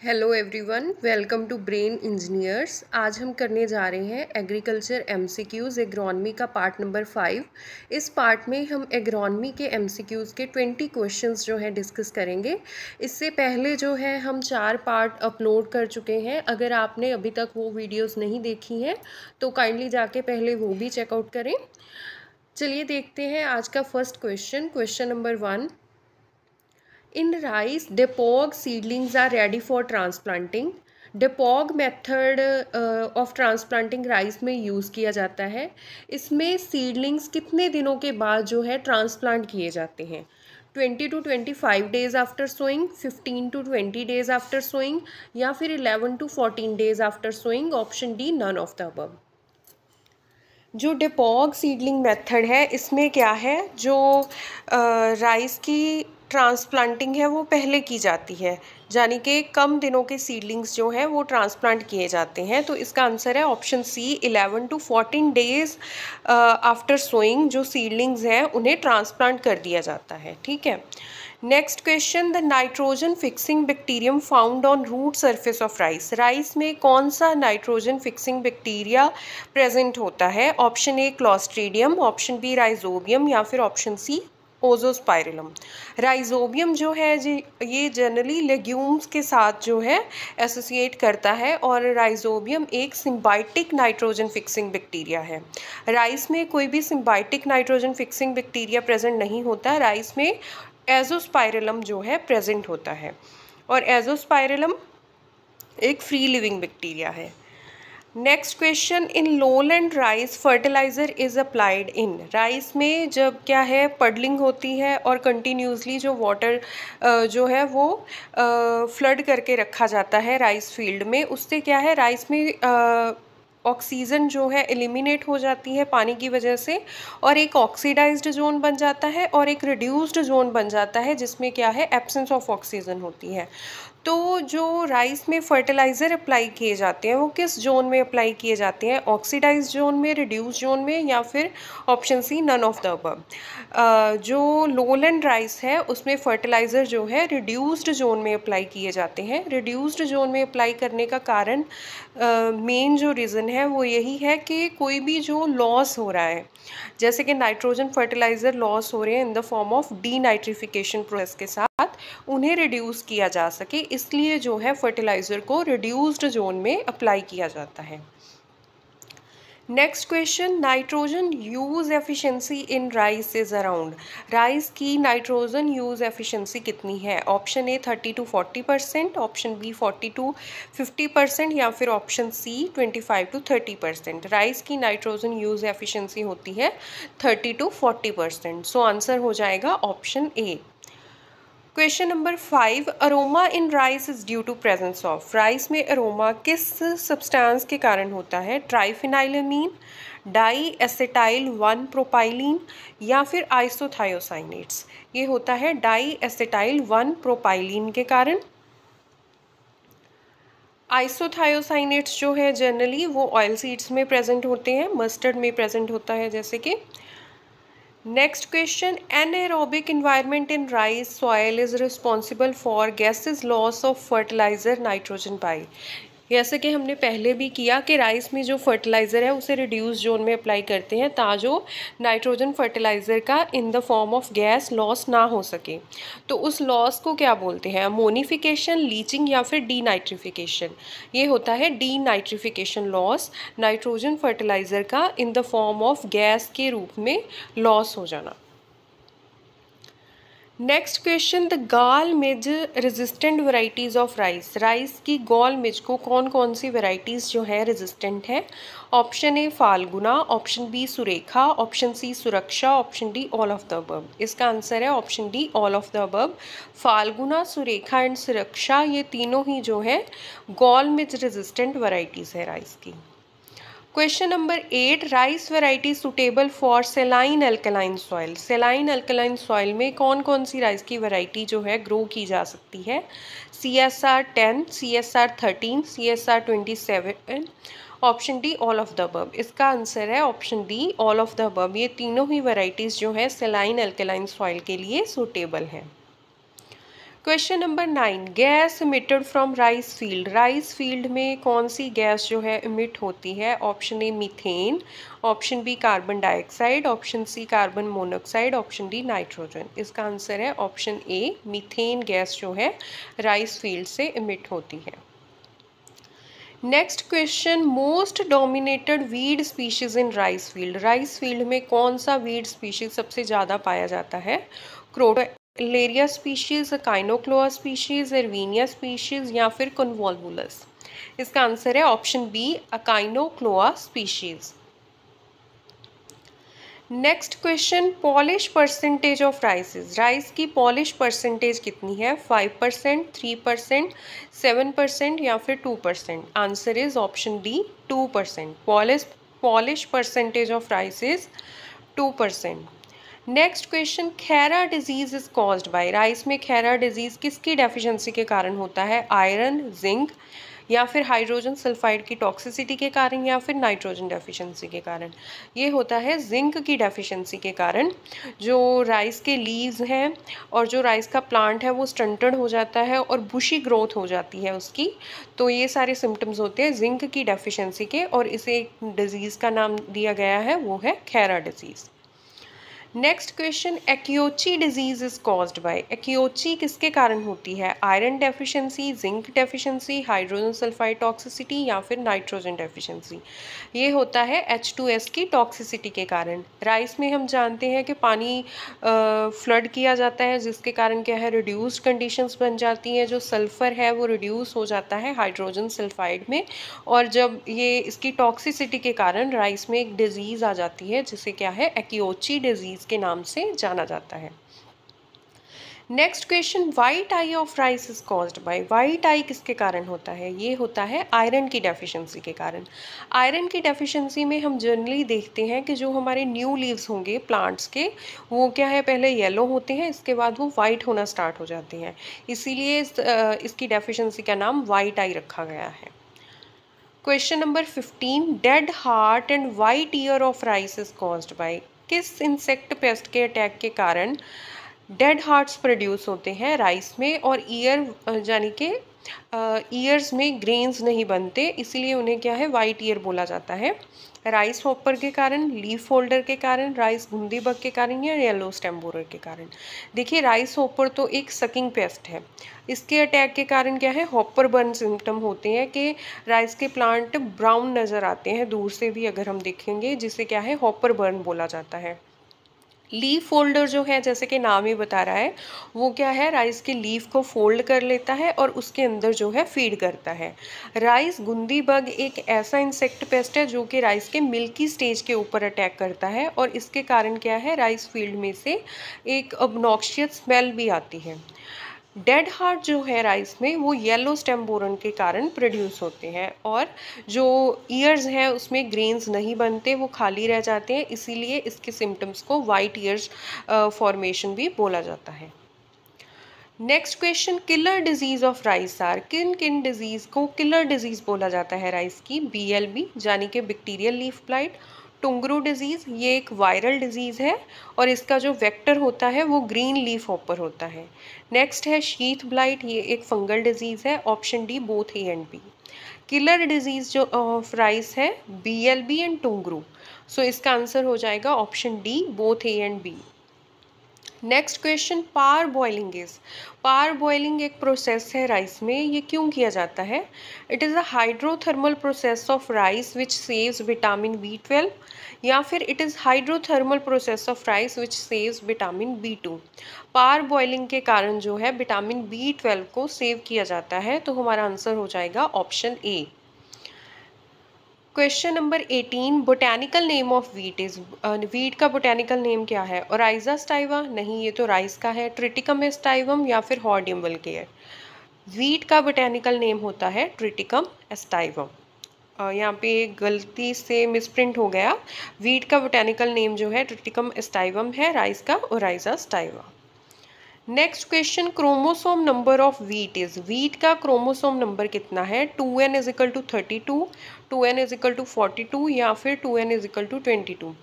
Hello everyone, welcome to brain engineers. आज हम करने जा रहे हैं एग्रीकल्चर एमसीक्यूज़ एग्रोनॉमी का पार्ट नंबर 5। इस पार्ट में हम एग्रोनॉमी के एमसीक्यूज़ के 20 क्वेश्चंस जो हैं डिस्कस करेंगे। इससे पहले जो है हम 4 पार्ट अपलोड कर चुके हैं। अगर आपने अभी तक वो वीडियोस नहीं देखी हैं तो काइंडली जाके पहले वो भी चेकआउट करें। चलिए देखते हैं आज का first question number 1। In rice, depog seedlings are ready for transplanting. डेपोग method of transplanting rice में यूज़ किया जाता है। इसमें सीडलिंग्स कितने दिनों के बाद जो है ट्रांसप्लांट किए जाते हैं? 20 to 25 days after sowing, 15 to 20 days after sowing, या फिर 11 to 14 days after sowing. Option D, none of the above. जो डेपोग सीडलिंग मेथड है इसमें क्या है, जो राइस की ट्रांसप्लांटिंग है वो पहले की जाती है, यानी कि कम दिनों के सीडलिंग्स जो हैं वो ट्रांसप्लांट किए जाते हैं। तो इसका आंसर है option C, 11 to 14 days after sowing जो सीडलिंग्स हैं उन्हें ट्रांसप्लांट कर दिया जाता है। ठीक है, next question, the nitrogen fixing bacterium found on root surface of rice. Rice में कौन सा नाइट्रोजन फिक्सिंग बैक्टीरिया प्रेजेंट होता है? Option A clostridium, option B rhizobium, या फिर ऑप्शन सी ओजोस्पाइरलम। राइजोबियम जो है जी ये जनरली लेग्यूम्स के साथ जो है एसोसिएट करता है, और राइजोबियम एक सिम्बाइटिक नाइट्रोजन फिक्सिंग बैक्टीरिया है। राइस में कोई भी symbiotic nitrogen fixing bacteria present नहीं होता। राइस में एजोस्पाइरलम जो है प्रेजेंट होता है, और एजोस्पाइरलम एक फ्री लिविंग बैक्टीरिया है। Next question, in lowland rice fertiliser is applied in. Rice में जब क्या है पडलिंग होती है और कंटिन्यूसली जो वाटर जो है वो फ्लड करके रखा जाता है राइस फील्ड में, उससे क्या है राइस में ऑक्सीजन जो है एलिमिनेट हो जाती है पानी की वजह से, और एक ऑक्सीडाइज्ड जोन बन जाता है और एक रिड्यूस्ड जोन बन जाता है जिसमें क्या है एब्सेंस ऑफ ऑक्सीजन होती है। तो जो राइस में फर्टिलाइज़र अप्लाई किए जाते हैं वो किस जोन में अप्लाई किए जाते हैं? ऑक्सीडाइज्ड जोन में, रिड्यूस जोन में, या फिर option C, none of the above. जो लोलैंड राइस है उसमें फर्टिलाइज़र जो है रिड्यूस्ड जोन में अप्लाई किए जाते हैं। रिड्यूस्ड जोन में अप्लाई करने का कारण मेन जो रीज़न है वो यही है कि कोई भी जो लॉस हो रहा है, जैसे कि नाइट्रोजन फर्टिलाइज़र लॉस हो रहे हैं in the form of denitrification process के साथ, उन्हें रिड्यूस किया जा सके, इसलिए जो है फर्टिलाइज़र को रिड्यूस्ड जोन में अप्लाई किया जाता है। Next question, nitrogen use efficiency in rice is around. Rice की नाइट्रोजन यूज़ एफिशिएंसी कितनी है? Option A 30 to 40%, option B 40 to 50%, या फिर ऑप्शन सी 25 to 30%। राइस की नाइट्रोजन यूज़ एफिशिएंसी होती है 30 to 40%। सो आंसर हो जाएगा option A. Question number 5, aroma in rice is due to presence of. Rice में अरोमा किस सब्सटेंस के कारण होता है? ट्राइफिनाइलामीन, डाई एसिटाइल 1 प्रोपाइलिन, या फिर आइसोथायोसाइनेट्स। ये होता है डाई एसिटाइल 1 प्रोपाइलिन के कारण। आइसोथायोसाइनेट्स जो है जनरली वो ऑयल सीड्स में प्रेजेंट होते हैं, मस्टर्ड में प्रेजेंट होता है जैसे कि। Next question, anaerobic environment in rice soil is responsible for gases loss of fertilizer nitrogen by। जैसे कि हमने पहले भी किया कि राइस में जो फर्टिलाइज़र है उसे रिड्यूस जोन में अप्लाई करते हैं ताजो नाइट्रोजन फर्टिलाइज़र का in the form of gas laws ना हो सके। तो उस लॉस को क्या बोलते हैं? अमोनिफिकेशन, लीचिंग, या फिर डीनाइट्रिफिकेशन। ये होता है डीनाइट्रिफिकेशन लॉस, नाइट्रोजन फर्टिलाइज़र का in the form of gas के रूप में लॉस हो जाना। Next question, the gall midge resistant varieties of rice. Rice की गॉल मिज को कौन कौन सी वैरायटीज़ जो है रेजिस्टेंट है? Option A Phalguna, option B Surekha, option C Suraksha, option D all of the above. इसका आंसर है option D, all of the above. Phalguna, Surekha and Suraksha ये तीनों ही जो है गॉल मिज रेजिस्टेंट वैरायटीज़ है राइस की। Question number 8, rice variety suitable for सेलाइन alkaline soil. सेलाइन alkaline soil में कौन कौन सी राइस की वैरायटी जो है ग्रो की जा सकती है? CSR 10, CSR 13, CSR 27, option D all of the above. इसका आंसर है option D, all of the above. ये तीनों ही वैरायटीज़ जो है सेलाइन अल्कलाइन सॉइल के लिए सूटेबल हैं। Question number 9, gas emitted from rice field. Rice field में कौन सी गैस जो है इमिट होती है? Option A methane, option B carbon dioxide, option C carbon monoxide, option D nitrogen. इसका आंसर है ऑप्शन ए, मीथेन गैस जो है राइस फील्ड से इमिट होती है। Next question, most dominated weed species in rice field. Rice field में कौन सा वीड स्पीशीज सबसे ज़्यादा पाया जाता है? Crotalaria species, Echinochloa species, Erwinia species या फिर कन्वोल्वुलस। इसका आंसर है option B, Echinochloa species. Next question, polish percentage of rices. Rice की पॉलिश परसेंटेज कितनी है? 5%, 3%, 7% या फिर 2%। Answer is option D, 2%। Polish percentage of rice is 2%। Next question, Khaira disease is caused by. Rice में Khaira disease किसकी deficiency के कारण होता है? आयरन, जिंक या फिर हाइड्रोजन सल्फाइड की टॉक्सिसिटी के कारण या फिर नाइट्रोजन डेफिशिएंसी के कारण। ये होता है जिंक की डेफिशिएंसी के कारण। जो राइस के लीव्स हैं और जो राइस का प्लांट है वो स्टंटेड हो जाता है और बुशी ग्रोथ हो जाती है उसकी। तो ये सारे सिम्टम्स होते हैं जिंक की डेफिशिएंसी के और इसे एक डिजीज़ का नाम दिया गया है, वो है Khaira disease. Next question, akiochi disease is caused by. Akiochi किसके कारण होती है? Iron deficiency, zinc deficiency, hydrogen sulphide toxicity या फिर नाइट्रोजन डेफिशिएंसी। ये होता है H2S की टॉक्सिसिटी के कारण। राइस में हम जानते हैं कि पानी फ्लड किया जाता है जिसके कारण क्या है, रिड्यूस्ड कंडीशंस बन जाती हैं। जो सल्फ़र है वो रिड्यूस हो जाता है हाइड्रोजन सल्फाइड में और जब ये इसकी टॉक्सिसिटी के कारण राइस में एक डिजीज़ आ जाती है जिसे क्या है, एक्योची डिजीज़ के नाम से जाना जाता है। Next question, white eye of rice is caused by. White eye किसके कारण होता है? ये होता है आयरन की डेफिशिएंसी के कारण। आयरन की डेफिशिएंसी में हम जनरली देखते हैं कि जो हमारे न्यू लीव्स होंगे प्लांट्स के, वो क्या है, पहले येलो होते हैं, इसके बाद वो वाइट होना स्टार्ट हो जाते हैं। इसीलिए इसकी डेफिशिएंसी का नाम वाइट आई रखा गया है। Question number 15, dead heart and white year of rice is caused bye. किस इंसेक्ट पेस्ट के अटैक के कारण डेड हार्ट्स प्रोड्यूस होते हैं राइस में और ईयर यानी कि ईयर्स में ग्रेन्स नहीं बनते, इसीलिए उन्हें क्या है, वाइट ईयर बोला जाता है? राइस हॉपर के कारण, लीफ होल्डर के कारण, राइस घुंडी बग के कारण या येलो स्टेम बोरर के कारण। देखिए, राइस हॉपर तो एक सकिंग पेस्ट है। इसके अटैक के कारण क्या है, हॉपर बर्न सिम्टम होते हैं कि राइस के प्लांट ब्राउन नज़र आते हैं दूर से भी अगर हम देखेंगे, जिसे क्या है, हॉपर बर्न बोला जाता है। लीफ फोल्डर जो है, जैसे कि नाम ही बता रहा है, वो क्या है, राइस के लीफ को फोल्ड कर लेता है और उसके अंदर जो है फीड करता है। राइस गुंदी बग एक ऐसा इंसेक्ट पेस्ट है जो कि राइस के मिल्की स्टेज के ऊपर अटैक करता है और इसके कारण क्या है, राइस फील्ड में से एक ऑब्नॉक्शियस स्मेल भी आती है। डेड हार्ट जो है राइस में, वो येलो स्टेम बोरन के कारण प्रोड्यूस होते हैं और जो ईयर्स हैं उसमें ग्रेन्स नहीं बनते, वो खाली रह जाते हैं, इसीलिए इसके सिम्टम्स को वाइट ईयर्स फॉर्मेशन भी बोला जाता है। Next question, killer disease of rice are. किन किन डिजीज़ को किलर डिजीज़ बोला जाता है राइस की? BLB यानी कि बैक्टीरियल लीफ ब्लाइट, टुंगरू डिजीज़, ये एक वायरल डिजीज़ है और इसका जो वेक्टर होता है वो ग्रीन लीफ हॉपर होता है। नेक्स्ट है शीथ ब्लाइट, ये एक फंगल डिजीज़ है। Option D, both A and B. Killer disease जो ऑफ राइस है, BLB एंड टुंगरू। सो इसका आंसर हो जाएगा option D, both A and B. Next question, par boiling is. Par boiling एक process है rice में, ये क्यों किया जाता है? It is a hydrothermal process of rice which saves vitamin B12 या फिर it is hydrothermal process of rice which saves vitamin B2। Par boiling के कारण जो है विटामिन B12 को सेव किया जाता है, तो हमारा आंसर हो जाएगा option A. Question number 18, botanical name of wheat is. Wheat का बोटैनिकल नेम क्या है? ओराइजा स्टाइवा, नहीं, ये तो राइस का है। ट्रिटिकम एस्टाइवम या फिर हॉर्डियम वल्गेयर। वीट का बोटैनिकल नेम होता है ट्रिटिकम एस्टाइवम। यहाँ पे गलती से मिसप्रिंट हो गया। वीट का बोटैनिकल नेम जो है ट्रिटिकम एस्टाइवम है, राइस का Oryza sativa. Next question, chromosome number of wheat is, wheat का क्रोमोसोम नंबर कितना है? 2n is equal to 32, 2n is equal to 42 या फिर 2n is equal to 22।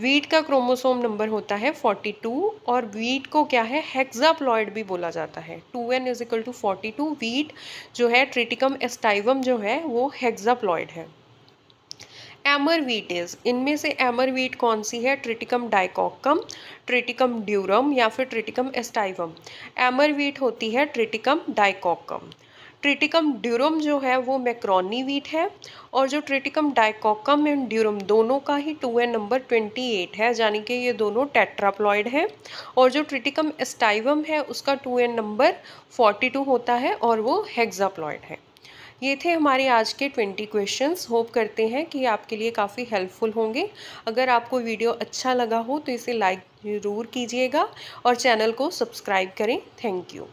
Wheat का क्रोमोसोम नंबर होता है 42 और वीट को क्या है, हेक्साप्लॉइड भी बोला जाता है। 2n is equal to 42, wheat जो है ट्रिटिकम एस्टाइवम जो है वो हेक्साप्लॉइड है। एमर वीट इज, इनमें से एमर वीट कौन सी है? ट्रिटिकम डाइकोकम, ट्रिटिकम ड्यूरम या फिर ट्रिटिकम एस्टाइवम। एमर वीट होती है ट्रिटिकम डाइकोकम। ट्रिटिकम ड्यूरम जो है वो मैक्रोनी वीट है और जो ट्रिटिकम डाइकोकम एंड ड्यूरम दोनों का ही 2n नंबर 28 है, यानी कि ये दोनों टेट्राप्लॉइड है। और जो ट्रिटिकम एस्टाइवम है उसका 2n नंबर 42 होता है और वो हेक्साप्लॉइड है। ये थे हमारे आज के 20 क्वेश्चंस। होप करते हैं कि आपके लिए काफ़ी हेल्पफुल होंगे। अगर आपको वीडियो अच्छा लगा हो तो इसे लाइक ज़रूर कीजिएगा और चैनल को सब्सक्राइब करें। Thank you.